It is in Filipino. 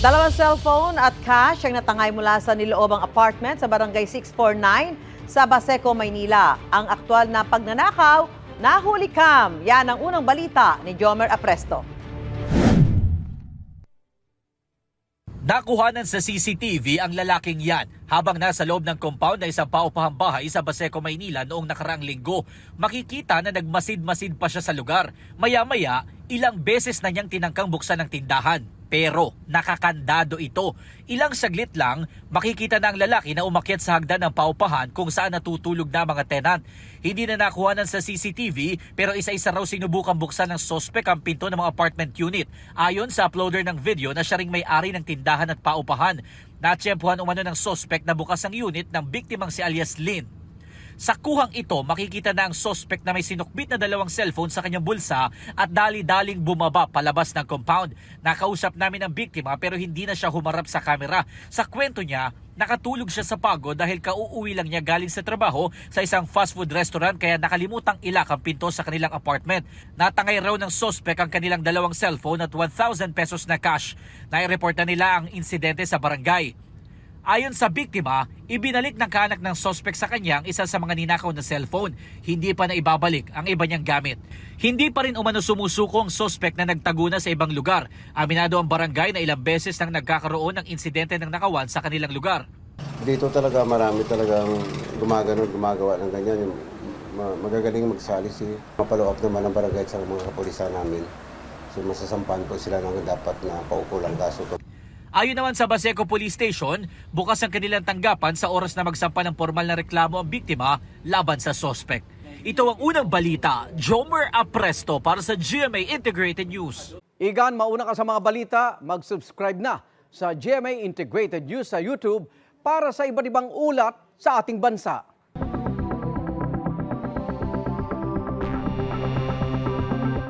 Dalawang cellphone at cash ang natangay mula sa niloobang apartment sa Barangay 649 sa Baseco, Maynila. Ang aktual na pagnanakaw, nahuli kam. Yan ang unang balita ni Jomer Apresto. Nakuhanan sa CCTV ang lalaking yan habang nasa loob ng compound na isang paupahang bahay sa Baseco, Maynila noong nakaraang linggo. Makikita na nagmasid-masid pa siya sa lugar. Maya-maya, ilang beses na niyang tinangkang buksan ng tindahan. Pero nakakandado ito. Ilang saglit lang, makikita na ang lalaki na umakyat sa hagdan ng paupahan kung saan natutulog na mga tenant. Hindi na nakuhanan sa CCTV pero isa-isa raw sinubukang buksan ng sospek ang pinto ng mga apartment unit. Ayon sa uploader ng video na siya ring may-ari ng tindahan at paupahan. Natsyempuhan umano ng sospek na bukas ang unit ng biktimang si alias Lynn. Sa kuhang ito, makikita na ang suspect na may sinukbit na dalawang cellphone sa kanyang bulsa at dali-daling bumaba palabas ng compound. Nakausap namin ang biktima pero hindi na siya humarap sa kamera. Sa kwento niya, nakatulog siya sa pagod dahil kauuwi lang niya galing sa trabaho sa isang fast food restaurant kaya nakalimutang ilak ang pinto sa kanilang apartment. Natangay raw ng suspect ang kanilang dalawang cellphone at 1,000 pesos na cash. Nai-report na nila ang insidente sa barangay. Ayon sa biktima, ibinalik ng kaanak ng sospek sa kanya ang isa sa mga ninakaw na cellphone. Hindi pa na ibabalik ang iba niyang gamit. Hindi pa rin umano sumusuko ang sospek na nagtago na sa ibang lugar. Aminado ang barangay na ilang beses nang nagkakaroon ng insidente ng nakawan sa kanilang lugar. Dito talaga marami talagang gumagawa ng ganyan. Yung magagaling magsalis eh. Mapalo-up naman ang barangay sa mga kapulisan namin. So masasampahan po sila ng dapat na paukulang kaso. Ayon naman sa Baseco Police Station, bukas ang kanilang tanggapan sa oras na magsampa ng formal na reklamo ang biktima laban sa sospek. Ito ang unang balita, Jomer Apresto para sa GMA Integrated News. Igan, mauna ka sa mga balita, mag-subscribe na sa GMA Integrated News sa YouTube para sa iba't ibang ulat sa ating bansa.